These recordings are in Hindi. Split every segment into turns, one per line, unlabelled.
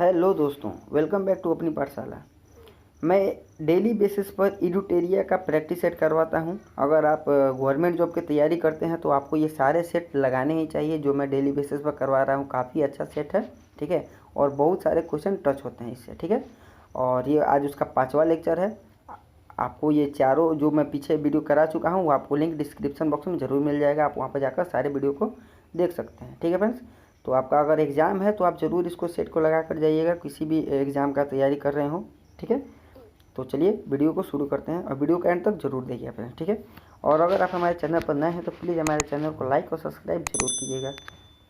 हेलो दोस्तों, वेलकम बैक टू अपनी पाठशाला। मैं डेली बेसिस पर एडुटेरिया का प्रैक्टिस सेट करवाता हूं। अगर आप गवर्नमेंट जॉब की तैयारी करते हैं तो आपको ये सारे सेट लगाने ही चाहिए जो मैं डेली बेसिस पर करवा रहा हूं। काफ़ी अच्छा सेट है, ठीक है, और बहुत सारे क्वेश्चन टच होते हैं इससे, ठीक है। और ये आज उसका 5वां लेक्चर है। आपको ये चारों जो मैं पीछे वीडियो करा चुका हूँ वो आपको लिंक डिस्क्रिप्शन बॉक्स में ज़रूर मिल जाएगा। आप वहाँ पर जाकर सारे वीडियो को देख सकते हैं, ठीक है फ्रेंड्स। तो आपका अगर एग्ज़ाम है तो आप ज़रूर इसको सेट को लगा कर जाइएगा, किसी भी एग्ज़ाम का तैयारी कर रहे हो, ठीक है। तो चलिए वीडियो को शुरू करते हैं और वीडियो का एंड तक जरूर देखिए फ्रेंड्स, ठीक है। और अगर आप हमारे चैनल पर नए हैं तो प्लीज़ हमारे चैनल को लाइक और सब्सक्राइब जरूर कीजिएगा।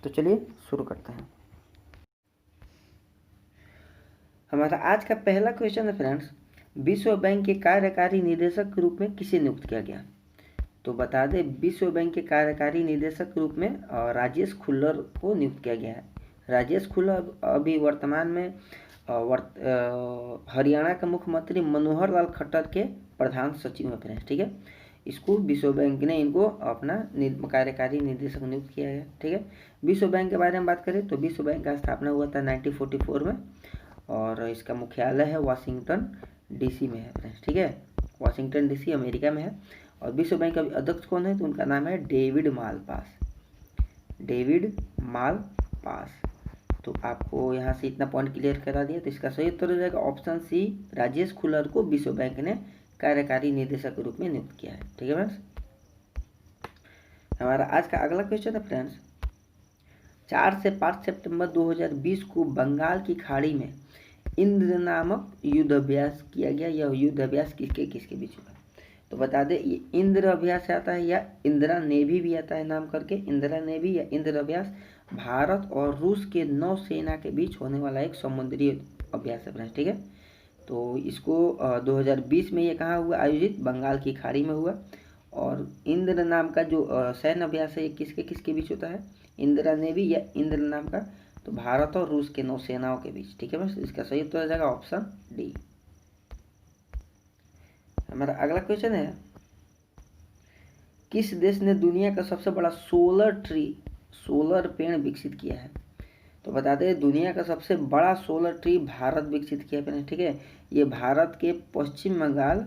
तो चलिए शुरू करते हैं। हमारा आज का पहला क्वेश्चन है फ्रेंड्स, विश्व बैंक के कार्यकारी निदेशक के रूप में किसे नियुक्त किया गया। तो बता दें, विश्व बैंक के कार्यकारी निदेशक के रूप में राजेश खुल्लर को नियुक्त किया गया है। राजेश खुल्लर अभी वर्तमान में हरियाणा के मुख्यमंत्री मनोहर लाल खट्टर के प्रधान सचिव हैं फ्रेंड्स, ठीक है। इसको विश्व बैंक ने इनको अपना कार्यकारी निदेशक नियुक्त किया है, ठीक है। विश्व बैंक के बारे में बात करें तो विश्व बैंक का स्थापना हुआ था 1944 में और इसका मुख्यालय है वाशिंगटन डीसी में है फ्रेंड्स, ठीक है। वाशिंगटन डीसी अमेरिका में है। और विश्व बैंक का अध्यक्ष कौन है तो उनका नाम है डेविड मालपास। David Malpass. तो आपको यहाँ से इतना पॉइंट क्लियर करा दिया। तो इसका सही उत्तर हो जाएगा ऑप्शन सी, राजेश खुल्लर को विश्व बैंक ने कार्यकारी निदेशक के रूप में नियुक्त किया है, ठीक है फ्रेंड्स। हमारा आज का अगला क्वेश्चन है फ्रेंड्स, 4 से 5 सितंबर 2020 को बंगाल की खाड़ी में इंद्र नामक युद्ध अभ्यास किया गया। यह युद्ध अभ्यास किसके किसके बीच हुआ। तो बता दें, ये इंद्र अभ्यास आता है या इंदिरा नेवी भी आता है नाम करके, इंदिरा नेवी या इंद्र अभ्यास भारत और रूस के नौसेना के बीच होने वाला एक समुद्री अभ्यास है फ्रेंड्स, ठीक है। तो इसको 2020 में ये कहाँ हुआ आयोजित, बंगाल की खाड़ी में हुआ। और इंद्र नाम का जो सैन्य अभ्यास है ये किसके किसके बीच होता है, इंदिरा नेवी या इंद्र नाम का, तो भारत और रूस के नौसेनाओं के बीच, ठीक है बस। इसका सही उत्तर हो जाएगा ऑप्शन डी। हमारा अगला क्वेश्चन है, किस देश ने दुनिया का सबसे बड़ा सोलर पेड़ विकसित किया है। तो बता दें, दुनिया का सबसे बड़ा सोलर ट्री भारत विकसित किया है, ठीक है। ये भारत के पश्चिम बंगाल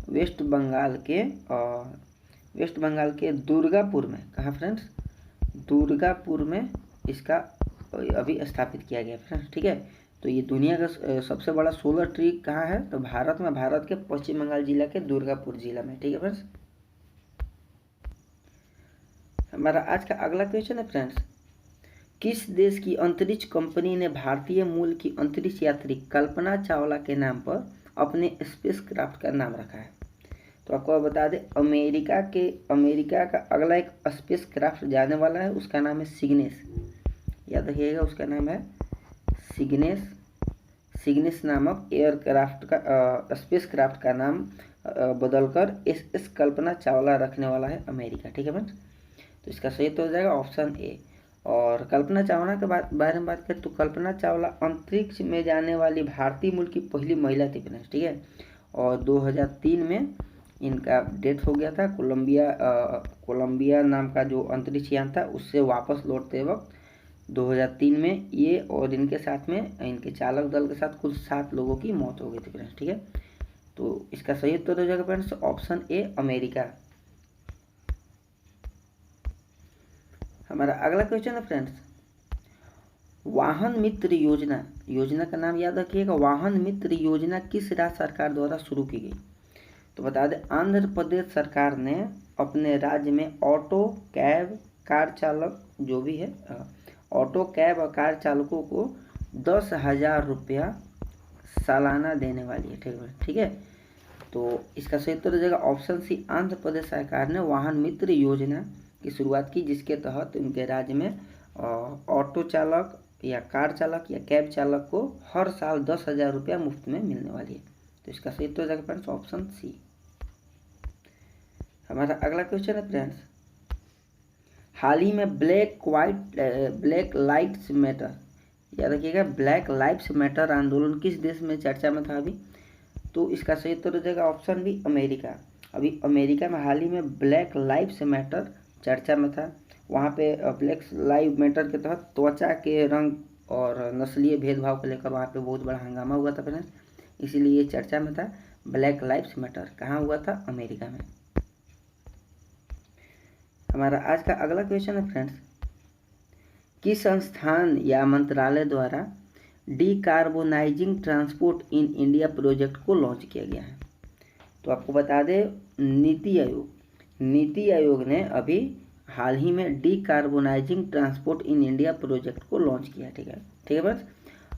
वेस्ट बंगाल के दुर्गापुर में, कहाँ फ्रेंड्स, दुर्गापुर में इसका अभी स्थापित किया गया फ्रेंड्स, ठीक है। तो ये दुनिया का सबसे बड़ा सोलर ट्री कहाँ है तो भारत में, भारत के पश्चिम बंगाल जिला के दुर्गापुर जिला में, ठीक है फ्रेंड्स। हमारा आज का अगला क्वेश्चन है फ्रेंड्स, किस देश की अंतरिक्ष कंपनी ने भारतीय मूल की अंतरिक्ष यात्री कल्पना चावला के नाम पर अपने स्पेसक्राफ्ट का नाम रखा है। तो आपको बता दें, अमेरिका का अगला एक स्पेसक्राफ्ट जाने वाला है, उसका नाम है सिग्नेस। याद रखिएगा, उसका नाम है सिग्नेस नामक एयरक्राफ्ट का स्पेसक्राफ्ट का नाम बदलकर एस कल्पना चावला रखने वाला है अमेरिका, ठीक है फ्रेंड्स। तो इसका सही तो हो जाएगा ऑप्शन ए। और कल्पना चावला के बारे में बात करें तो कल्पना चावला अंतरिक्ष में जाने वाली भारतीय मूल की पहली महिला थी फ्रेंड्स, ठीक है। और 2003 में इनका डेथ हो गया था। कोलंबिया नाम का जो अंतरिक्ष यान था उससे वापस लौटते वक्त 2003 में ये और इनके साथ में इनके चालक दल के साथ कुल 7 लोगों की मौत हो गई थी फ्रेंड्स, ठीक है। तो इसका सही उत्तर हो जाएगा फ्रेंड्स ऑप्शन ए, अमेरिका। हमारा अगला क्वेश्चन है फ्रेंड्स, वाहन मित्र योजना का नाम याद रखिएगा। वाहन मित्र योजना किस राज्य सरकार द्वारा शुरू की गई। तो बता दें, आंध्र प्रदेश सरकार ने अपने राज्य में ऑटो कैब कार चालक जो भी है ऑटो कैब और कार चालकों को 10,000 रुपया सालाना देने वाली है, ठीक है। तो इसका सही उत्तर हो जाएगा ऑप्शन सी, आंध्र प्रदेश सरकार ने वाहन मित्र योजना की शुरुआत की, जिसके तहत उनके राज्य में ऑटो चालक या कार चालक या कैब चालक को हर साल 10,000 रुपया मुफ्त में मिलने वाली है। तो इसका सही उत्तर हो जाएगा फ्रेंड्स ऑप्शन सी। हमारा अगला क्वेश्चन है फ्रेंड्स, हाल ही में ब्लैक लाइव्स मैटर, याद रखिएगा, ब्लैक लाइव्स मैटर आंदोलन किस देश में चर्चा में था अभी। तो इसका सही उत्तर हो जाएगा ऑप्शन बी, अमेरिका। अभी अमेरिका में हाल ही में ब्लैक लाइव्स मैटर चर्चा में था। वहाँ पे ब्लैक लाइव मैटर के तहत त्वचा के रंग और नस्लीय भेदभाव को लेकर वहाँ पे बहुत बड़ा हंगामा हुआ था फ्रेंड्स, इसीलिए ये चर्चा में था। ब्लैक लाइव्स मैटर कहाँ हुआ था? अमेरिका में। हमारा आज का अगला क्वेश्चन है फ्रेंड्स, किस संस्थान या मंत्रालय द्वारा decarbonising transport in India project को लॉन्च किया गया है? तो आपको बता दें, नीति आयोग ने अभी हाल ही में decarbonising transport in India project को लॉन्च किया। ठीक है बस।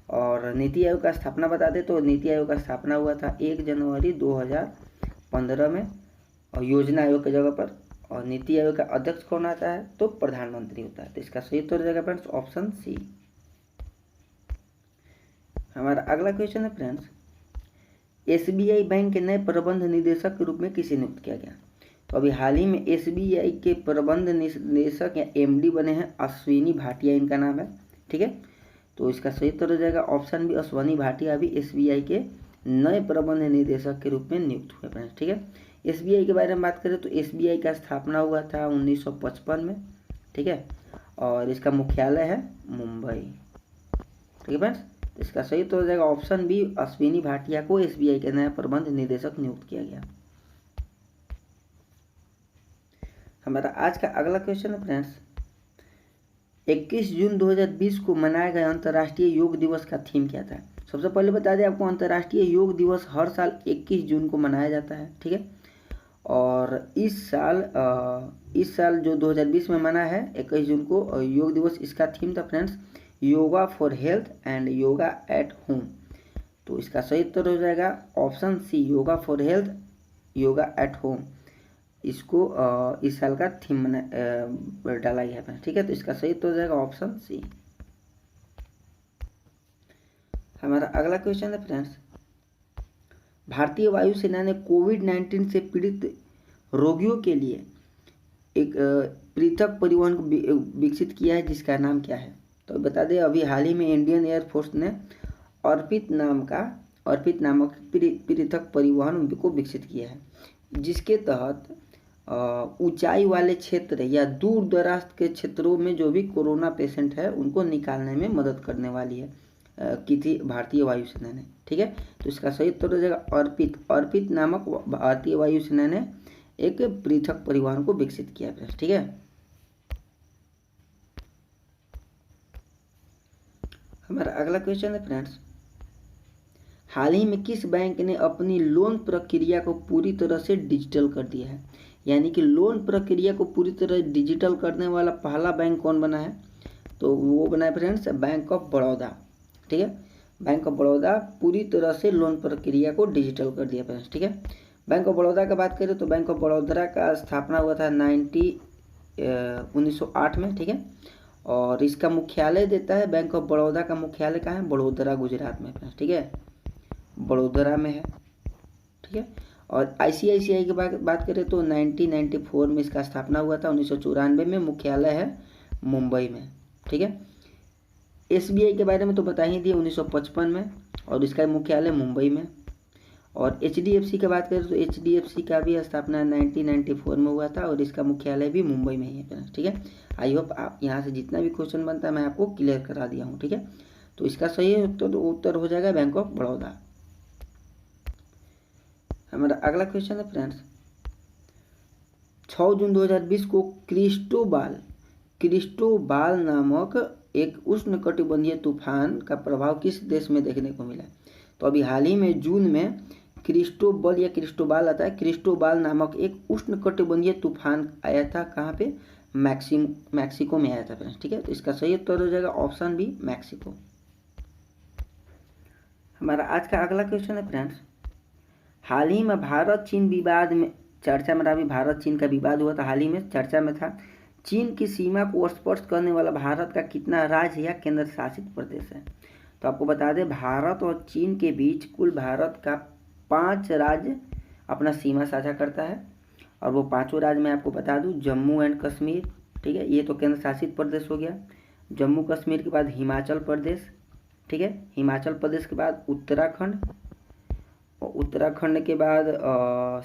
और नीति आयोग का स्थापना बता दें तो नीति आयोग का स्थापना हुआ था 1 जनवरी 2015 में, और योजना आयोग की जगह पर। और नीति आयोग का अध्यक्ष कौन आता है? तो प्रधानमंत्री होता है। तो इसका सही उत्तर हो जाएगा फ्रेंड्स ऑप्शन सी। हमारा अगला क्वेश्चन है फ्रेंड्स, एसबीआई बैंक के नए प्रबंध निदेशक के रूप में किसे नियुक्त किया गया? तो अभी हाल ही में एसबीआई के प्रबंध निदेशक या एमडी बने हैं अश्विनी भाटिया, इनका नाम है। ठीक है, तो इसका सही उत्तर हो जाएगा ऑप्शन बी, अश्विनी भाटिया भी एसबीआई के नए प्रबंध निदेशक के रूप में नियुक्त हुए फ्रेंड्स। ठीक है, एसबीआई के बारे में बात करें तो एसबीआई का स्थापना हुआ था 1955 में। ठीक है, और इसका मुख्यालय है मुंबई। ठीक है फ्रेंड्स, इसका सही उत्तर हो जाएगा ऑप्शन बी, अश्विनी भाटिया को एसबीआई के नया प्रबंध निदेशक नियुक्त किया गया। हमारा आज का अगला क्वेश्चन है फ्रेंड्स, 21 जून 2020 को मनाए गए अंतर्राष्ट्रीय योग दिवस का थीम क्या था? सबसे पहले बता दें आपको, अंतर्राष्ट्रीय योग दिवस हर साल 21 जून को मनाया जाता है। ठीक है, और इस साल जो 2020 में मना है 21 जून को योग दिवस, इसका थीम था friends yoga for health and yoga at home. तो इसका सही उत्तर हो जाएगा option C, yoga for health yoga at home. इसको इस साल का थीम डाला गया है। ठीक है, तो इसका सही उत्तर हो जाएगा ऑप्शन सी। हमारा अगला क्वेश्चन है फ्रेंड्स, भारतीय वायुसेना ने कोविड-19 से पीड़ित रोगियों के लिए एक पृथक परिवहन विकसित किया है, जिसका नाम क्या है? तो बता दें, अभी हाल ही में इंडियन एयरफोर्स ने अर्पित नामक पृथक परिवहन को विकसित किया है, जिसके तहत ऊंचाई वाले क्षेत्र या दूर दराज के क्षेत्रों में जो भी कोरोना पेशेंट है उनको निकालने में मदद करने वाली है की थी भारतीय वायुसेना ने। ठीक है, तो इसका सही उत्तर हो जाएगा अर्पित नामक भारतीय वायुसेना ने एक पृथक परिवहन को विकसित किया है। ठीक है, हमारा अगला क्वेश्चन है फ्रेंड्स, हाल ही में किस बैंक ने अपनी लोन प्रक्रिया को पूरी तरह से डिजिटल कर दिया है? यानी कि लोन प्रक्रिया को पूरी तरह डिजिटल करने वाला पहला बैंक कौन बना है? तो वो बना है फ्रेंड्स बैंक ऑफ बड़ौदा। ठीक है, बैंक ऑफ बड़ौदा पूरी तरह से लोन प्रक्रिया को डिजिटल कर दिया फ्रेंड्स। ठीक है, बैंक ऑफ बड़ौदा का बात करें तो बैंक ऑफ बड़ौदा का स्थापना हुआ था 1908 में। ठीक है, और इसका मुख्यालय देता है, बैंक ऑफ बड़ौदा का मुख्यालय कहाँ है? बड़ोदरा, गुजरात में फ्रेंड्स। ठीक है, बड़ोदरा में है। ठीक है, और आईसीआईसीआई की बात करें तो 1994 में इसका स्थापना हुआ था, 1994 में, मुख्यालय है मुंबई में। ठीक है, एसबीआई के बारे में तो बता ही दिए 1955 में, और इसका मुख्यालय मुंबई में। और एचडीएफसी की बात करें तो एचडीएफसी का भी स्थापना 1994 में हुआ था, और इसका मुख्यालय भी मुंबई में ही है। ठीक है, आई होप आप यहाँ से जितना भी क्वेश्चन बनता है मैं आपको क्लियर करा दिया हूँ। ठीक है, तो इसका सही उत्तर हो जाएगा बैंक ऑफ बड़ौदा। हमारा अगला क्वेश्चन है फ्रेंड्स, 6 जून 2020 को क्रिस्टोबाल नामक एक उष्णकटिबंधीय तूफान का प्रभाव किस देश में देखने को मिला? तो अभी हाल ही में जून में क्रिस्टोबल या क्रिस्टोबाल आता है, क्रिस्टोबाल नामक एक उष्णकटिबंधीय तूफान आया था। कहाँ पे? मैक्सिको में आया था फ्रेंड्स। ठीक है, तो इसका सही उत्तर हो जाएगा ऑप्शन बी, मैक्सिको। हमारा आज का अगला क्वेश्चन है फ्रेंड्स, हाल ही में भारत चीन विवाद में चर्चा में, अभी भारत चीन का विवाद हुआ था, हाल ही में चर्चा में था। चीन की सीमा को स्पर्श करने वाला भारत का कितना राज्य या केंद्र शासित प्रदेश है? तो आपको बता दें, भारत और चीन के बीच कुल भारत का 5 राज्य अपना सीमा साझा करता है, और वो 5 राज्य मैं आपको बता दूं, जम्मू एंड कश्मीर। ठीक है, ये तो केंद्र शासित प्रदेश हो गया। जम्मू कश्मीर के बाद हिमाचल प्रदेश। ठीक है, हिमाचल प्रदेश के बाद उत्तराखंड, और उत्तराखंड के बाद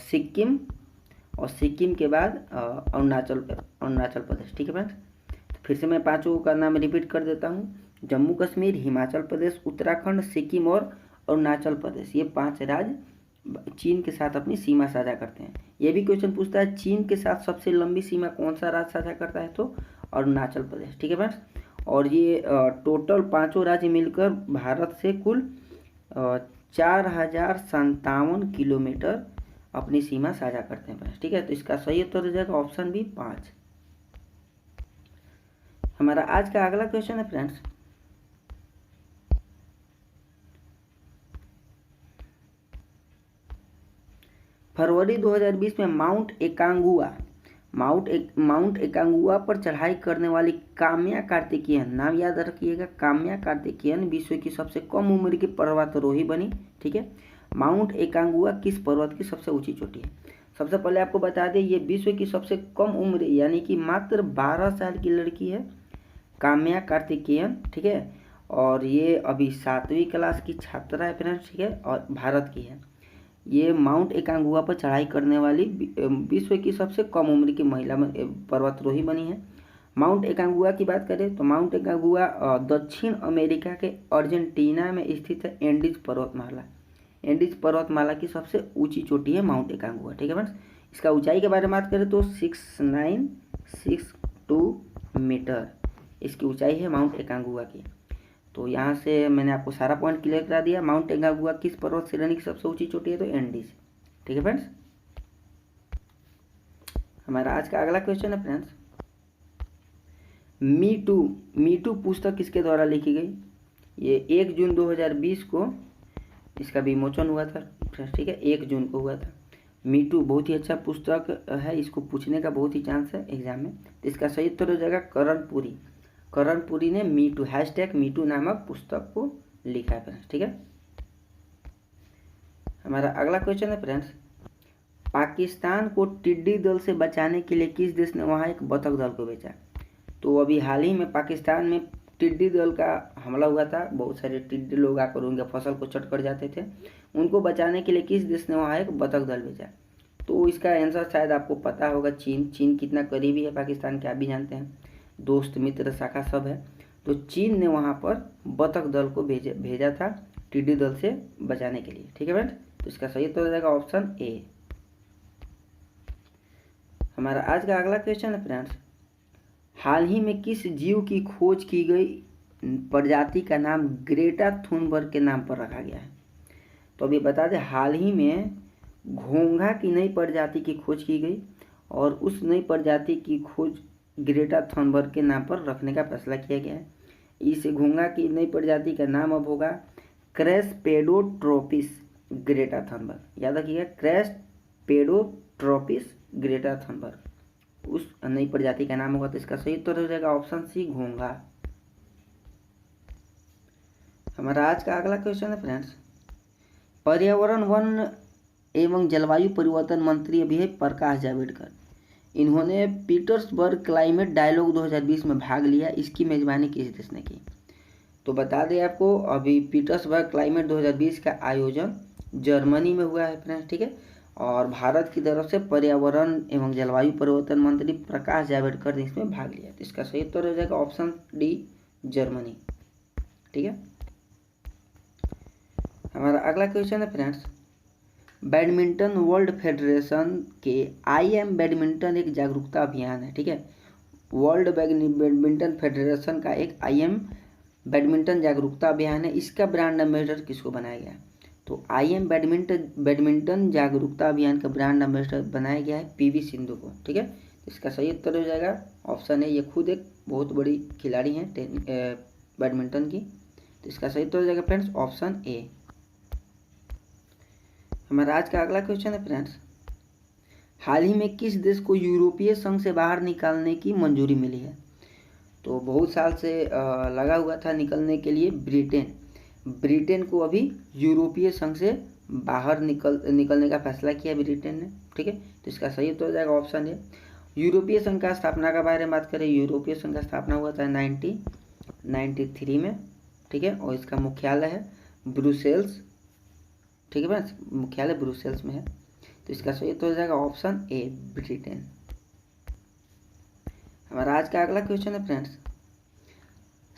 सिक्किम, और सिक्किम के बाद अरुणाचल प्रदेश। ठीक है फ्रेंड्स, तो फिर से मैं 5 का नाम रिपीट कर देता हूँ। जम्मू कश्मीर, हिमाचल प्रदेश, उत्तराखंड, सिक्किम और अरुणाचल प्रदेश, ये 5 राज्य चीन के साथ अपनी सीमा साझा करते हैं। ये भी क्वेश्चन पूछता है चीन के साथ सबसे लंबी सीमा कौन सा राज्य साझा करता है, तो अरुणाचल प्रदेश। ठीक है फ्रेंड्स, और ये टोटल 5 राज्य मिलकर भारत से कुल 4057 किलोमीटर अपनी सीमा साझा करते हैं फ्रेंड्स। ठीक है, तो इसका सही उत्तर हो जाएगा ऑप्शन बी 5। हमारा आज का अगला क्वेश्चन है फ्रेंड्स, फरवरी 2020 में माउंट एकांगुआ पर चढ़ाई करने वाली काम्या कार्तिकेयन, नाम याद रखिएगा, काम्या कार्तिकेयन विश्व की सबसे कम उम्र की पर्वतारोही बनी। ठीक है, माउंट एकांगुआ किस पर्वत की सबसे ऊंची चोटी है? सबसे पहले आपको बता दें ये विश्व की सबसे कम उम्र यानी कि मात्र 12 साल की लड़की है काम्या कार्तिकेयन। ठीक है, और ये अभी 7वीं क्लास की छात्रा है फ्रेंड्स। ठीक है, और भारत की है। ये माउंट एकांगुआ पर चढ़ाई करने वाली विश्व की सबसे कम उम्र की महिला पर्वतारोही बनी है। माउंट एकांगुआ की बात करें तो माउंट एकांगुआ दक्षिण अमेरिका के अर्जेंटीना में स्थित है एंडीज पर्वतमाला। एंडीज पर्वतमाला की सबसे ऊंची चोटी है माउंट एकांगुआ। ठीक है फ्रेंड्स, इसका ऊंचाई के बारे में बात करें तो 6962 मीटर इसकी ऊंचाई है माउंट एकांगुआ की। तो यहाँ से मैंने आपको सारा पॉइंट क्लियर करा दिया। माउंट एकांगुआ किस पर्वत श्रेणी की सबसे ऊंची चोटी है, तो एंडीज। ठीक है फ्रेंड्स, हमारा आज का अगला क्वेश्चन है फ्रेंड्स, मी टू पुस्तक किसके द्वारा लिखी गई? ये 1 जून 2020 को इसका विमोचन हुआ था फ्रेंड्स। ठीक है, 1 जून को हुआ था। मी टू बहुत ही अच्छा पुस्तक है, इसको पूछने का बहुत ही चांस है एग्जाम में। तो इसका सही उत्तर हो जाएगा करण पुरी ने #मीटू नामक पुस्तक को लिखा है फ्रेंड्स। ठीक है, हमारा अगला क्वेश्चन है फ्रेंड्स, पाकिस्तान को टिड्डी दल से बचाने के लिए किस देश ने वहाँ एक बतख दल को भेजा? तो अभी हाल ही में पाकिस्तान में टिड्डी दल का हमला हुआ था। बहुत सारे टिड्डी लोग आकर उनके फसल को चट कर जाते थे। उनको बचाने के लिए किस देश ने वहाँ एक बतख दल भेजा? तो इसका आंसर शायद आपको पता होगा, चीन कितना करीबी है पाकिस्तान के आप भी जानते हैं, दोस्त मित्र शाखा सब है। तो चीन ने वहाँ पर बतख दल को भेजा था टिड्डी दल से बचाने के लिए। ठीक है फ्रेंड्स, तो इसका सही उत्तर हो जाएगा ऑप्शन ए। हमारा आज का अगला क्वेश्चन है फ्रेंड्स, हाल ही में किस जीव की खोज की गई प्रजाति का नाम ग्रेटा थुनबर्ग के नाम पर रखा गया है? तो अभी बता दें हाल ही में घोंघा की नई प्रजाति की खोज की गई और उस नई प्रजाति की खोज ग्रेटा थुनबर्ग के नाम पर रखने का फैसला किया गया है। इस घोंघा की नई प्रजाति का नाम अब होगा क्रेस्पेडोट्रोपिस ग्रेटा थुनबर्ग। याद रखिएगा, क्रेस्पेडोट्रोपिस ग्रेटा थुनबर्ग उस नई प्रजाति का नाम होगा। तो इसका सही उत्तर हो जाएगा ऑप्शन सी घोंघा। हमारा आज का अगला क्वेश्चन है फ्रेंड्स, पर्यावरण वन एवं जलवायु परिवर्तन मंत्री अभी है प्रकाश जावड़ेकर। इन्होंने पीटर्सबर्ग क्लाइमेट डायलॉग 2020 में भाग लिया। इसकी मेजबानी किस देश ने की? तो बता दें आपको, अभी पीटर्सबर्ग क्लाइमेट 2020 का आयोजन जर्मनी में हुआ है फ्रेंड्स। ठीक है, और भारत की तरफ से पर्यावरण एवं जलवायु परिवर्तन मंत्री प्रकाश जावड़ेकर ने इसमें भाग लिया। तो इसका सही उत्तर हो जाएगा ऑप्शन डी जर्मनी। ठीक है, हमारा अगला क्वेश्चन है फ्रेंड्स, बैडमिंटन वर्ल्ड फेडरेशन के IM बैडमिंटन एक जागरूकता अभियान है। ठीक है, वर्ल्ड बैडमिंटन फेडरेशन का एक IM बैडमिंटन जागरूकता अभियान है। इसका ब्रांड एम्बेसडर किसको बनाया गया? तो IM बैडमिंटन जागरूकता अभियान का ब्रांड एम्बेसडर बनाया गया है PV सिंधु को। ठीक है, तो इसका सही उत्तर हो जाएगा ऑप्शन है, ये खुद एक बहुत बड़ी खिलाड़ी हैं बैडमिंटन की। तो इसका सही उत्तर हो जाएगा फ्रेंड्स ऑप्शन ए। हमारा आज का अगला क्वेश्चन है फ्रेंड्स, हाल ही में किस देश को यूरोपीय संघ से बाहर निकालने की मंजूरी मिली है? तो बहुत साल से लगा हुआ था निकलने के लिए ब्रिटेन को अभी यूरोपीय संघ से बाहर निकलने का फैसला किया ब्रिटेन ने। ठीक है, तो इसका सही उत्तर हो जाएगा ऑप्शन ए। यूरोपीय संघ का स्थापना के बारे में बात करें, यूरोपीय संघ का स्थापना हुआ था 1993 में। ठीक है, और इसका मुख्यालय है ब्रुसेल्स। ठीक है फ्रेंड्स, मुख्यालय ब्रुसेल्स में है। तो इसका सही उत्तर हो जाएगा ऑप्शन ए ब्रिटेन। हमारा आज का अगला क्वेश्चन है फ्रेंड्स,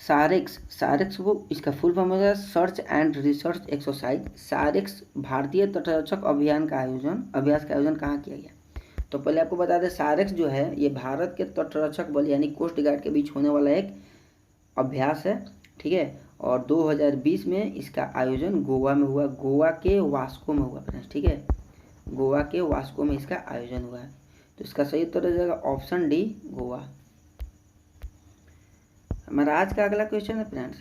सारेक्स को इसका फुल फॉर्म होगा search and research exercise. SAREX भारतीय तटरक्षक अभ्यास का आयोजन कहाँ किया गया? तो पहले आपको बता दें, सारेक्स जो है ये भारत के तटरक्षक बल यानी कोस्ट गार्ड के बीच होने वाला एक अभ्यास है, ठीक है। और 2020 में इसका आयोजन गोवा में हुआ, गोवा के वास्को में हुआ फ्रेंड्स, ठीक है। गोवा के वास्को में इसका आयोजन हुआ है। तो इसका सही उत्तर हो जाएगा ऑप्शन डी, गोवा। हमारा आज का अगला क्वेश्चन है फ्रेंड्स,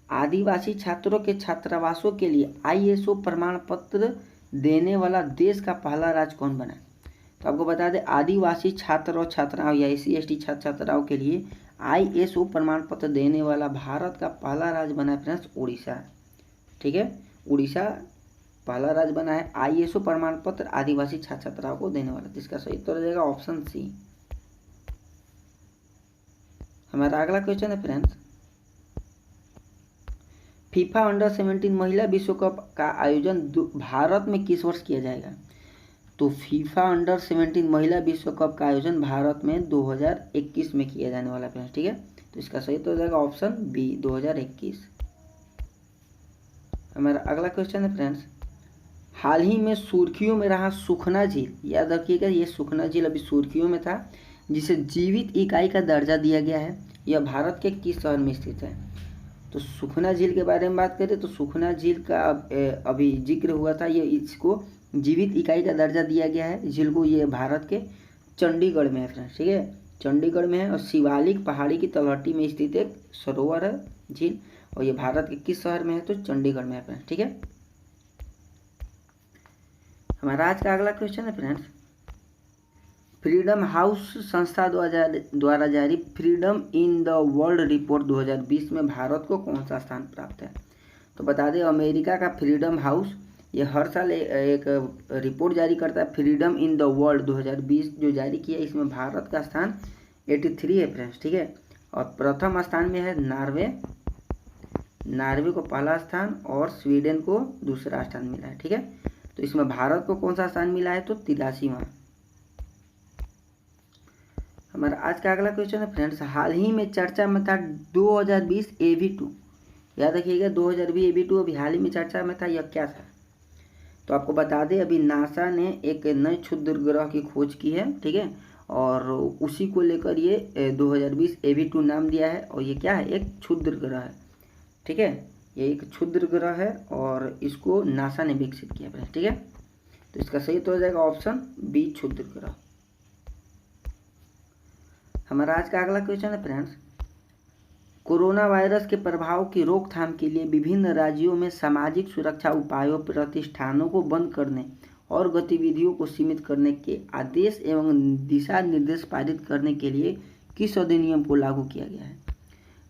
आदिवासी छात्रों के छात्रावासों के लिए ISO प्रमाण पत्र देने वाला देश का पहला राज्य कौन बना? तो आपको बता दें, आदिवासी छात्र और छात्राओं या SC/ST छात्र छात्राओं के लिए ISO प्रमाण पत्र देने वाला भारत का पहला राज्य बना है फ्रेंड्स उड़ीसा, ठीक है। उड़ीसा पहला राज्य बना है ISO प्रमाण पत्र आदिवासी छात्र छात्राओं को देने वाला। तो इसका सही उत्तर हो जाएगा ऑप्शन सी। हमारा अगला क्वेश्चन है फ्रेंड्स, फीफा अंडर 17 महिला विश्व कप का आयोजन भारत में किस वर्ष किया जाएगा? तो फीफा अंडर 17 महिला विश्व कप का आयोजन भारत में 2021 में किया जाने वाला है, ठीक है। तो इसका सही तो हो जाएगा ऑप्शन बी, 2021। हमारा अगला क्वेश्चन है फ्रेंड्स, हाल ही में सुर्खियों में रहा सुखना झील, याद रखिएगा ये सुखना झील अभी सुर्खियों में था, जिसे जीवित इकाई का दर्जा दिया गया है, यह भारत के किस शहर में स्थित है? तो सुखना झील के बारे में बात करें तो सुखना झील का अभी जिक्र हुआ था, ये इसको जीवित इकाई का दर्जा दिया गया है झील को। ये भारत के चंडीगढ़ में है फ्रेंड्स, ठीक है, चंडीगढ़ में है और शिवालिक पहाड़ी की तलहटी में स्थित एक सरोवर है झील, और ये भारत के किस शहर में है? तो चंडीगढ़ में है फ्रेंड्स, ठीक है। हमारा आज का अगला क्वेश्चन है फ्रेंड्स, फ्रीडम हाउस संस्था द्वारा जारी freedom in the world report 2020 में भारत को कौन सा स्थान प्राप्त है? तो बता दें, अमेरिका का फ्रीडम हाउस ये हर साल एक रिपोर्ट जारी करता है, फ्रीडम इन द वर्ल्ड 2020 जो जारी किया, इसमें भारत का स्थान 83 है फ्रेंड्स, ठीक है। और प्रथम स्थान में है नार्वे को पहला स्थान और स्वीडन को दूसरा स्थान मिला है, ठीक है। तो इसमें भारत को कौन सा स्थान मिला है? तो 83वां। हमारा आज का अगला क्वेश्चन है फ्रेंड्स, हाल ही में चर्चा में था 2020 AV2, याद रखिएगा 2020 AV2 अभी हाल ही में चर्चा में था, यह क्या था? तो आपको बता दें, अभी नासा ने एक नए क्षुद्र ग्रह की खोज की है, ठीक है, और उसी को लेकर ये 2020 AV2 नाम दिया है, और ये क्या है? एक क्षुद्र ग्रह है, ठीक है, ये एक क्षुद्र ग्रह है और इसको नासा ने विकसित किया है, ठीक है। तो इसका सही तो हो जाएगा ऑप्शन बी, क्षुद्र ग्रह। हमारा आज का अगला क्वेश्चन है फ्रेंड्स, कोरोना वायरस के प्रभाव की रोकथाम के लिए विभिन्न राज्यों में सामाजिक सुरक्षा उपायों, प्रतिष्ठानों को बंद करने और गतिविधियों को सीमित करने के आदेश एवं दिशा निर्देश पारित करने के लिए किस अधिनियम को लागू किया गया है?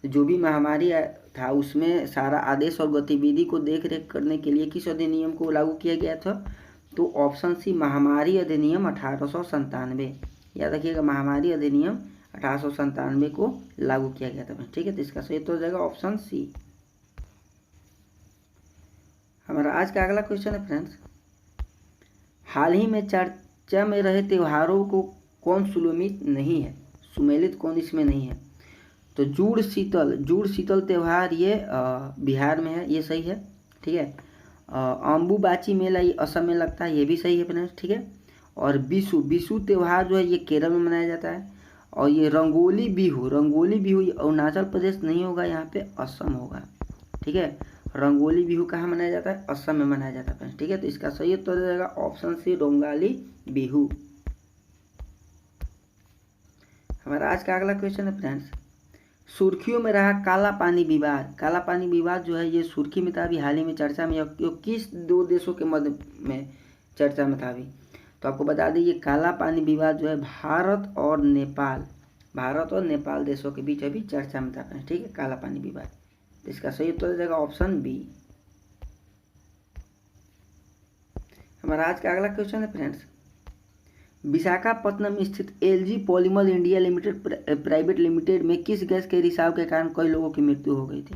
जो भी महामारी था उसमें सारा आदेश और गतिविधि को देख रेख करने के लिए किस अधिनियम को लागू किया गया था? तो ऑप्शन सी, महामारी अधिनियम 1897। याद रखिएगा, महामारी अधिनियम 1897 को लागू किया गया था, ठीक है। तो इसका सही तो हो जाएगा ऑप्शन सी। हमारा आज का अगला क्वेश्चन है फ्रेंड्स, हाल ही में चर्चा में रहे त्योहारों को कौन सुमेलित कौन इसमें नहीं है? तो जुड़ शीतल त्यौहार ये बिहार में है, ये सही है, ठीक है। अम्बुबाची मेला ये असम में लगता है, ये भी सही है फ्रेंड्स, ठीक है। और बिशु त्यौहार जो है ये केरल में मनाया जाता है, और ये रंगोली बिहू अरुणाचल प्रदेश नहीं होगा, यहाँ पे असम होगा, ठीक है। रंगोली बिहू कहाँ मनाया जाता है? असम में मनाया जाता है, ठीक है। तो इसका सही उत्तर हो जाएगा ऑप्शन सी, रोंगाली बिहू। हमारा आज का अगला क्वेश्चन है फ्रेंड्स, सुर्खियों में रहा काला पानी विवाद जो है ये सुर्खी में था, अभी हाल ही में चर्चा में, किस दो देशों के मध्य में चर्चा में था अभी? तो आपको बता दें, ये काला पानी विवाद जो है भारत और नेपाल देशों के बीच अभी चर्चा में था, ठीक है, काला पानी विवाद। तो इसका सही उत्तर हो जाएगा ऑप्शन बी। हमारा आज का अगला क्वेश्चन है फ्रेंड्स, विशाखापट्टनम स्थित LG polymer India limited private limited में किस गैस के रिसाव के कारण कई लोगों की मृत्यु हो गई थी?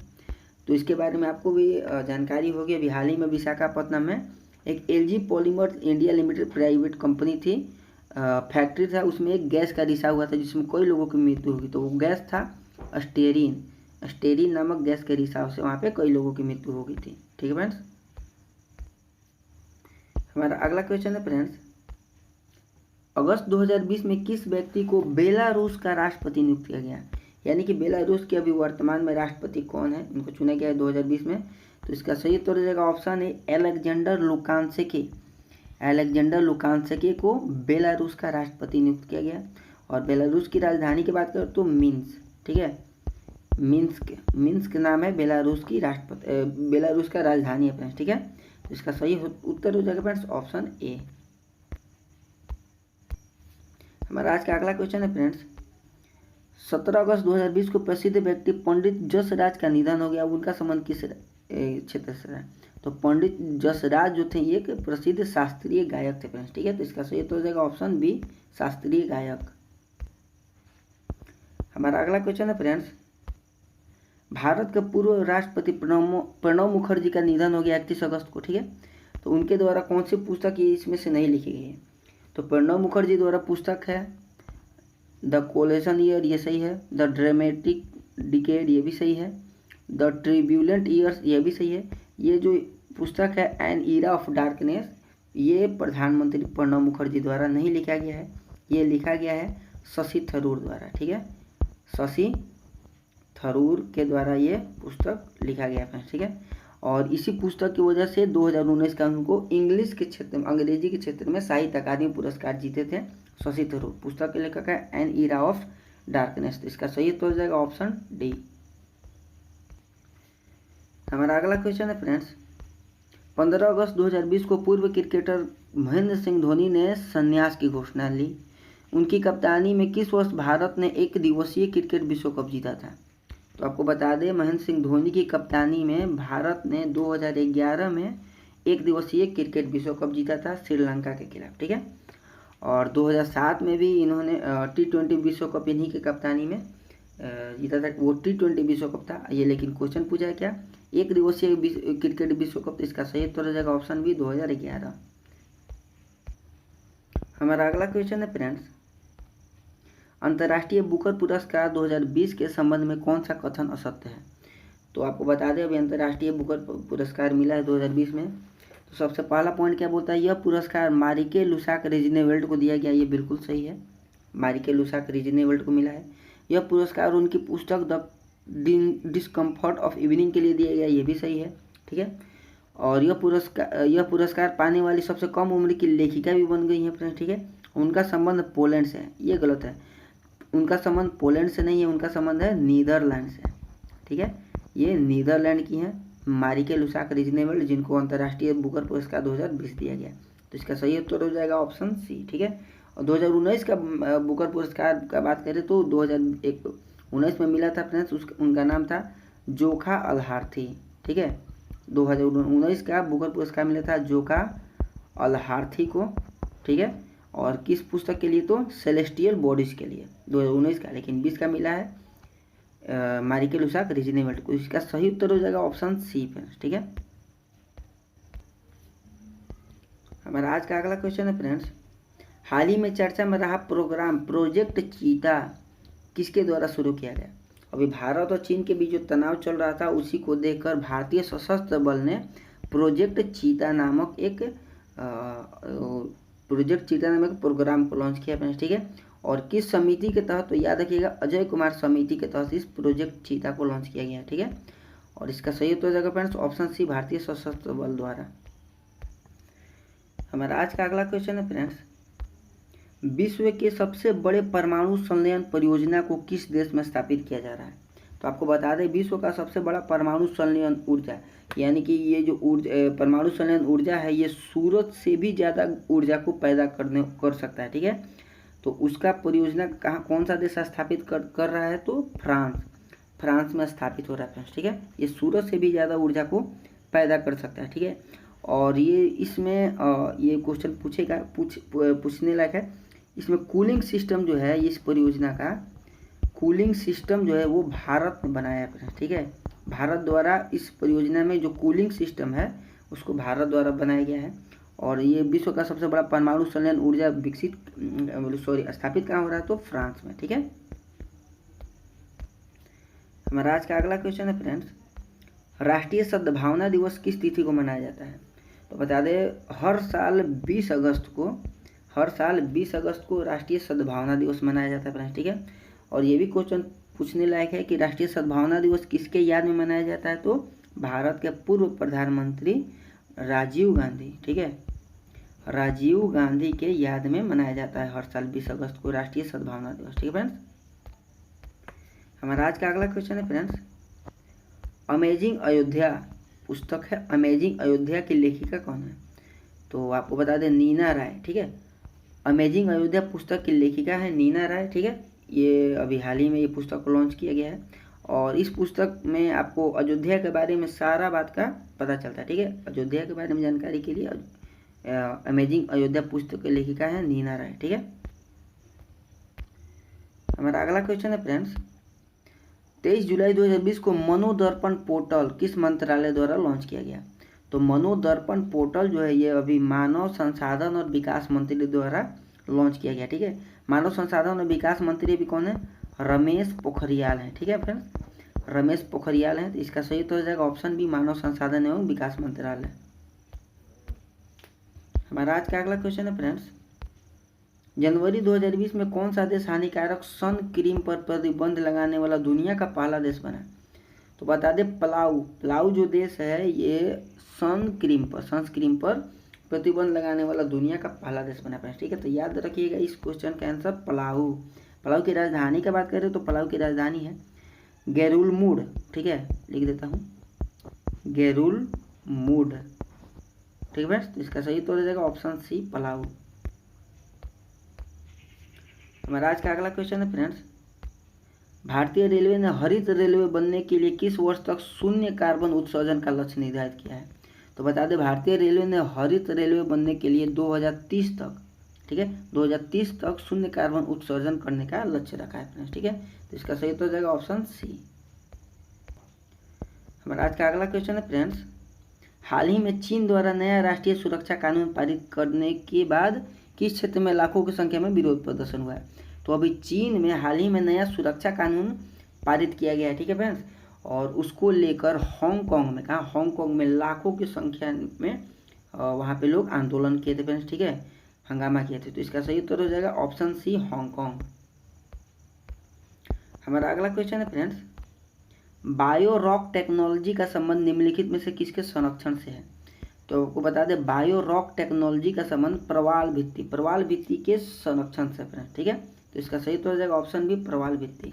तो इसके बारे में आपको भी जानकारी होगी, अभी हाल ही में विशाखापट्टनम में एक LG polymer India limited private company थी, फैक्ट्री था, उसमें एक गैस का रिसाव हुआ था जिसमें कई लोगों की मृत्यु होगी। तो वो गैस था स्टेरीन नामक गैस के रिसाव से वहाँ पे कई लोगों की मृत्यु हो गई थी। ठीक है फ्रेंड्स। हमारा अगला क्वेश्चन है फ्रेंड्स, अगस्त 2020 में किस व्यक्ति को बेलारूस का राष्ट्रपति नियुक्त किया गया? यानी कि बेलारूस के अभी वर्तमान में राष्ट्रपति कौन है, इनको चुना गया है 2020 में। तो इसका सही उत्तर हो जाएगा option A Alexander Lukashenko. Alexander Lukashenko को बेलारूस का राष्ट्रपति नियुक्त किया गया। और बेलारूस की राजधानी की बात करें तो मिन्स्क। ठीक है, मिन्स्क नाम है बेलारूस की बेलारूस का राजधानी है फ्रेंड्स। ठीक है, तो इसका सही उत्तर हो जाएगा फ्रेंड्स ऑप्शन ए। हमारा आज का अगला क्वेश्चन है फ्रेंड्स, 17 अगस्त 2020 को प्रसिद्ध व्यक्ति पंडित जसराज का निधन हो गया। उनका संबंध किस क्षेत्र से है? तो पंडित जसराज जो थे ये एक प्रसिद्ध शास्त्रीय गायक थे फ्रेंड्स। ठीक है, तो इसका सही उत्तर हो जाएगा ऑप्शन बी शास्त्रीय गायक। हमारा अगला क्वेश्चन है फ्रेंड्स, भारत के पूर्व राष्ट्रपति प्रणब मुखर्जी का निधन हो गया 31 अगस्त को। ठीक है, तो उनके द्वारा कौन सी पुस्तक ये इसमें से नहीं लिखी गई है? तो प्रणब मुखर्जी द्वारा पुस्तक है द कोलेशन ईयर, ये सही है। द ड्रामेटिक डिकेड, ये भी सही है। द ट्रिब्यूलेंट ईयर्स, ये भी सही है। ये जो पुस्तक है एन ईरा ऑफ डार्कनेस, ये प्रधानमंत्री प्रणब मुखर्जी द्वारा नहीं लिखा गया है, ये लिखा गया है शशि थरूर द्वारा। ठीक है, शशि थरूर के द्वारा ये पुस्तक लिखा गया है। ठीक है, और इसी पुस्तक की वजह से 2019 का उनको इंग्लिश के क्षेत्र में, अंग्रेजी के क्षेत्र में साहित्य अकादमी पुरस्कार जीते थे शशि थरूर। पुस्तक के लेखक है एन ईरा ऑफ डार्कनेस। तो इसका सही उत्तर हो जाएगा ऑप्शन डी। हमारा अगला क्वेश्चन है फ्रेंड्स, 15 अगस्त 2020 को पूर्व क्रिकेटर महेंद्र सिंह धोनी ने संन्यास की घोषणा ली। उनकी कप्तानी में किस वर्ष भारत ने एक दिवसीय क्रिकेट विश्व कप जीता था? तो आपको बता दें, महेंद्र सिंह धोनी की कप्तानी में भारत ने 2011 में एक दिवसीय क्रिकेट विश्व कप जीता था श्रीलंका के खिलाफ। ठीक है, और 2007 में भी इन्होंने T20 विश्व कप इन्हीं की कप्तानी में जीता था। वो T20 विश्व कप था ये, लेकिन क्वेश्चन पूछा है क्या, एक दिवसीय क्रिकेट विश्व कप। इसका सही उत्तर हो जाएगा ऑप्शन बी 2011। हमारा अगला क्वेश्चन है फ्रेंड्स, अंतर्राष्ट्रीय बुकर पुरस्कार 2020 के संबंध में कौन सा कथन असत्य है? तो आपको बता दें, अभी अंतर्राष्ट्रीय बुकर पुरस्कार मिला है 2020 में। तो सबसे पहला पॉइंट क्या बोलता है, यह पुरस्कार मारिके लुसाक रिजनेवेल्ट को दिया गया। ये बिल्कुल सही है, मारिके लुसाक रिजनेवेल्ट को मिला है। यह पुरस्कार उनकी पुस्तक द डिस्कम्फर्ट ऑफ इवनिंग के लिए दिया गया। ये भी सही है। ठीक है, और यह पुरस्कार पाने वाली सबसे कम उम्र की लेखिका भी बन गई हैं फ्रेंड्स। ठीक है, उनका संबंध पोलैंड से है, ये गलत है। उनका संबंध पोलैंड से नहीं है, उनका संबंध है नीदरलैंड से। ठीक है, ये नीदरलैंड की हैं मारिके लुसाक रिजनेवेल्ट, जिनको अंतर्राष्ट्रीय बुकर पुरस्कार 2020 दिया गया। तो इसका सही उत्तर हो जाएगा ऑप्शन सी। ठीक है, और 2019 का बुकर पुरस्कार का बात करें तो 2019 में मिला था फ्रेंड्स, उनका नाम था जोखा अल्हार्थी। ठीक है, 2019 का बुकर पुरस्कार मिला था जोखा अल्हार्थी को। ठीक है, और किस पुस्तक के लिए? तो सेलेस्टियल बॉडीज के लिए 2019 का, लेकिन 20 का मिला है मारिके लुसाक रिजनेवेल्ट को। इसका सही उत्तर हो जाएगा ऑप्शन सी फ्रेंड्स। ठीक है, हमारा आज का अगला क्वेश्चन है फ्रेंड्स, हाल ही में चर्चा में रहा प्रोग्राम प्रोजेक्ट चीता किसके द्वारा शुरू किया गया? अभी भारत और चीन के बीच जो तनाव चल रहा था, उसी को देखकर भारतीय सशस्त्र बल ने प्रोजेक्ट चीता नामक एक प्रोग्राम को लॉन्च किया फ्रेंड्स। ठीक है, और किस समिति के तहत? तो याद रखिएगा, अजय कुमार समिति के तहत इस प्रोजेक्ट चीता को लॉन्च किया गया। ठीक है, और इसका सही उत्तर हो जाएगा फ्रेंड्स ऑप्शन सी भारतीय सशस्त्र बल द्वारा। हमारा आज का अगला क्वेश्चन है फ्रेंड्स, विश्व के सबसे बड़े परमाणु संलयन परियोजना को किस देश में स्थापित किया जा रहा है? तो आपको बता दें, विश्व का सबसे बड़ा परमाणु संलयन ऊर्जा, यानी कि ये जो परमाणु संलयन ऊर्जा है, ये सूरज से भी ज़्यादा ऊर्जा को पैदा कर सकता है। ठीक है, तो उसका परियोजना कौन सा देश स्थापित कर रहा है? तो फ्रांस में स्थापित हो रहा है फ्रेंड्स। ठीक है, ये सूरज से भी ज़्यादा ऊर्जा को पैदा कर सकता है। ठीक है, और ये इसमें ये क्वेश्चन पूछने लायक है। इसमें कूलिंग सिस्टम जो है, इस परियोजना का कूलिंग सिस्टम जो है वो भारत ने बनाया है। ठीक है, भारत द्वारा इस परियोजना में जो कूलिंग सिस्टम है उसको भारत द्वारा बनाया गया है। और ये विश्व का सबसे बड़ा परमाणु संलयन ऊर्जा स्थापित कहाँ हो रहा है? तो फ्रांस में। ठीक है, हमारा आज का अगला क्वेश्चन है फ्रेंड्स, राष्ट्रीय सद्भावना दिवस किस तिथि को मनाया जाता है? तो बता दें हर साल 20 अगस्त को राष्ट्रीय सद्भावना दिवस मनाया जाता है फ्रेंड्स, ठीक है। और ये भी क्वेश्चन पूछने लायक है कि राष्ट्रीय सद्भावना दिवस किसके याद में मनाया जाता है? तो भारत के पूर्व प्रधानमंत्री राजीव गांधी, ठीक है, राजीव गांधी के याद में मनाया जाता है हर साल 20 अगस्त को राष्ट्रीय सद्भावना दिवस, ठीक है फ्रेंड्स। हमारा आज का अगला क्वेश्चन है फ्रेंड्स, अमेजिंग अयोध्या पुस्तक है, अमेजिंग अयोध्या की लेखिका कौन है? तो आपको बता दें नीना राय, ठीक है। अमेजिंग अयोध्या पुस्तक की लेखिका है नीना राय, ठीक है। ये अभी हाल ही में ये पुस्तक को लॉन्च किया गया है और इस पुस्तक में आपको अयोध्या के बारे में सारा बात का पता चलता है, ठीक है। अयोध्या के बारे में जानकारी के लिए अमेजिंग अयोध्या पुस्तक की लेखिका है नीना राय, ठीक है। हमारा अगला क्वेश्चन है फ्रेंड्स, 23 जुलाई 2020 को मनोदर्पण पोर्टल किस मंत्रालय द्वारा लॉन्च किया गया? तो मनोदर्पण पोर्टल जो है ये अभी मानव संसाधन और विकास मंत्री द्वारा लॉन्च किया गया, ठीक है। मानव संसाधन और विकास मंत्री भी कौन है? रमेश पोखरियाल है, ठीक है फ्रेंड्स, रमेश पोखरियाल है। तो इसका सही तो हो जाएगा ऑप्शन बी, मानव संसाधन एवं विकास मंत्रालय। हमारा आज का अगला क्वेश्चन है फ्रेंड्स, जनवरी 2020 में कौन सा देश हानिकारक सन क्रीम पर प्रतिबंध लगाने वाला दुनिया का पहला देश बना? तो बता दें पलाऊ जो देश है ये सनस्क्रीन पर प्रतिबंध लगाने वाला दुनिया का पहला देश बना फ्रेंड्स, ठीक है। तो याद रखिएगा इस क्वेश्चन का आंसर पलाऊ की राजधानी की बात करें तो पलाऊ की राजधानी है गेरुलमुड, ठीक है, लिख देता हूँ गेरुलमुड, ठीक है फ्रेंड्स। तो इसका सही उत्तर हो जाएगा ऑप्शन सी पलाऊ। हमारा आज का अगला क्वेश्चन है फ्रेंड्स, भारतीय रेलवे ने हरित रेलवे बनने के लिए किस वर्ष तक शून्य कार्बन उत्सर्जन का लक्ष्य निर्धारित किया है? तो बता दें भारतीय रेलवे ने हरित रेलवे बनने के लिए 2030 तक, ठीक है, 2030 तक शून्य कार्बन उत्सर्जन करने का लक्ष्य रखा है फ्रेंड्स, ठीक है। तो इसका सही उत्तर हो जाएगा ऑप्शन सी। हमारा आज का अगला क्वेश्चन है फ्रेंड्स, हाल ही में चीन द्वारा नया राष्ट्रीय सुरक्षा कानून पारित करने के बाद किस क्षेत्र में लाखों की संख्या में विरोध प्रदर्शन हुआ है? तो अभी चीन में हाल ही में नया सुरक्षा कानून पारित किया गया है, ठीक है फ्रेंड्स, और उसको लेकर हांगकांग में लाखों की संख्या में वहाँ पे लोग आंदोलन किए थे फ्रेंड्स, ठीक है, हंगामा किए थे। तो इसका सही उत्तर हो जाएगा ऑप्शन सी हांगकांग। हमारा अगला क्वेश्चन है फ्रेंड्स, बायो रॉक टेक्नोलॉजी का संबंध निम्नलिखित में से किसके संरक्षण से है? तो आपको बता दें बायो रॉक टेक्नोलॉजी का संबंध प्रवाल भित्ति के संरक्षण से फ्रेंड्स, ठीक है। तो इसका सही उत्तर हो जाएगा ऑप्शन बी प्रवाल भित्ति।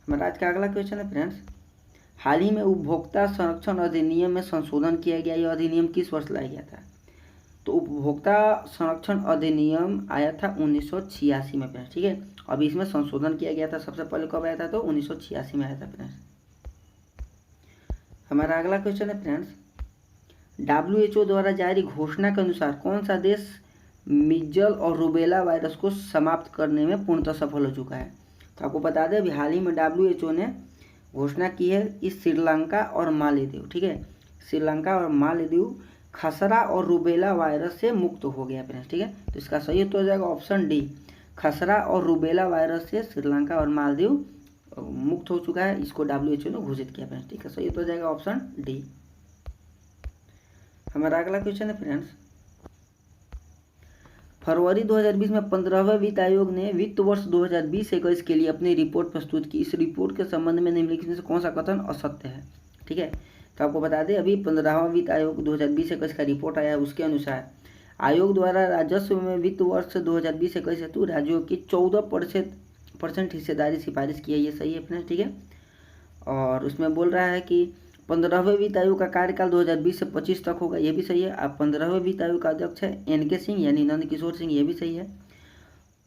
हमारा आज का अगला क्वेश्चन है फ्रेंड्स, हाल ही में उपभोक्ता संरक्षण अधिनियम में संशोधन किया गया, यह अधिनियम किस वर्ष लाया गया था? तो उपभोक्ता संरक्षण अधिनियम आया था 1986 में फ्रेंड्स, ठीक है। अभी इसमें संशोधन किया गया था, सबसे पहले कब आया था? तो 1986 में आया था फ्रेंड्स। हमारा अगला क्वेश्चन है फ्रेंड्स, WHO द्वारा जारी घोषणा के अनुसार कौन सा देश मिजल और रूबेला वायरस को समाप्त करने में पूर्णतः सफल हो चुका है? तो आपको बता दें अभी हाल ही में WHO ने घोषणा की है कि श्रीलंका और मालदीव, ठीक है, श्रीलंका और मालदीव खसरा और रूबेला वायरस से मुक्त हो गया फ्रेंड्स, ठीक है। तो इसका सही उत्तर हो जाएगा ऑप्शन डी, खसरा और रूबेला वायरस से श्रीलंका और मालदीव मुक्त हो चुका है, इसको WHO ने घोषित किया फ्रेंड्स, ठीक है। सही उत्तर हो जाएगा ऑप्शन डी। हमारा अगला क्वेश्चन है फ्रेंड्स, फरवरी 2020 में 15वें वित्त आयोग ने वित्त वर्ष 2020-21 के लिए अपनी रिपोर्ट प्रस्तुत की। इस रिपोर्ट के संबंध में निम्नलिखित में से कौन सा कथन असत्य है? ठीक है, तो आपको बता दें अभी 15वां वित्त आयोग 2020-21 का रिपोर्ट आया है, उसके अनुसार आयोग द्वारा राजस्व में वित्त वर्ष 2020-21 हेतु राज्यों की 14% हिस्सेदारी सिफारिश की है। ये सही है फ्रेंड्स, ठीक है। और उसमें बोल रहा है कि 15वें वित्त आयोग का कार्यकाल 2020 से 25 तक होगा, ये भी सही है। अब 15वें वित्त आयोग का अध्यक्ष है NK सिंह यानी नंद किशोर सिंह, ये भी सही है।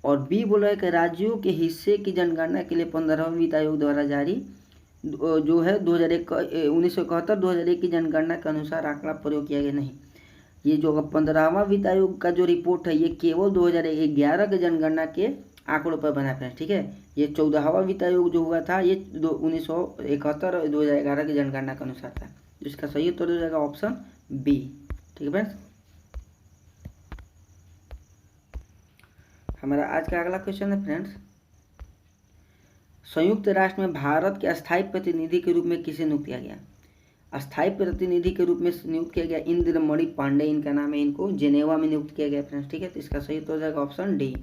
और बी बोला है कि राज्यों के हिस्से की जनगणना के लिए 15वें वित्त आयोग द्वारा जारी जो है 1971 की जनगणना के अनुसार आंकड़ा प्रयोग किया गया नहीं। ये जो 15वां वित्त आयोग का जो रिपोर्ट है ये केवल 2011 के जनगणना के आंकड़ों पर बना है, ठीक है। ये 14वां वित्त आयोग जो हुआ था ये 1971 और 2011 की जनगणना के अनुसार था। इसका सही उत्तर हो जाएगा ऑप्शन बी, ठीक है फ्रेंड्स। हमारा आज का अगला क्वेश्चन है फ्रेंड्स, संयुक्त राष्ट्र में भारत के अस्थायी प्रतिनिधि के रूप में किसे नियुक्त किया गया? अस्थायी प्रतिनिधि के रूप में नियुक्त किया गया इंद्रमणि पांडे, इनका नाम है। इनको जेनेवा में नियुक्त किया गया फ्रेंड्स, ठीक है। तो इसका सही उत्तर हो जाएगा ऑप्शन डी।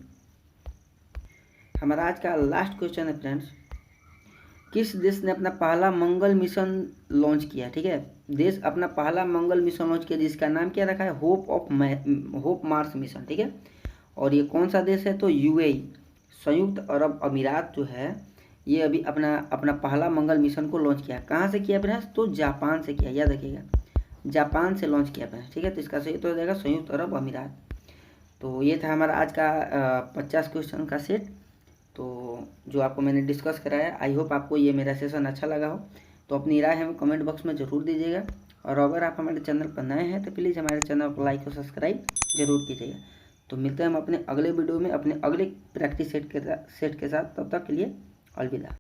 हमारा आज का लास्ट क्वेश्चन है फ्रेंड्स, किस देश ने अपना पहला मंगल मिशन लॉन्च किया? ठीक है, देश अपना पहला मंगल मिशन लॉन्च किया जिसका नाम क्या रखा है? होप मार्स मिशन, ठीक है। और ये कौन सा देश है? तो यूएई, संयुक्त अरब अमीरात जो है, ये अभी अपना पहला मंगल मिशन को लॉन्च किया। कहाँ से किया फ्रेंड्स? तो जापान से किया, याद रखिएगा, जापान से लॉन्च किया फ्रेंड्स, ठीक है। तो इसका सही तो हो जाएगा संयुक्त अरब अमीरात। तो ये था हमारा आज का 50 क्वेश्चन का सेट, तो जो आपको मैंने डिस्कस कराया। आई होप आपको ये मेरा सेशन अच्छा लगा हो। तो अपनी राय हमें कमेंट बॉक्स में ज़रूर दीजिएगा, और अगर आप हमारे चैनल पर नए हैं तो प्लीज़ हमारे चैनल को लाइक और सब्सक्राइब जरूर कीजिएगा। तो मिलते हैं हम अपने अगले वीडियो में अपने अगले प्रैक्टिस सेट के साथ। तब तक के लिए अलविदा।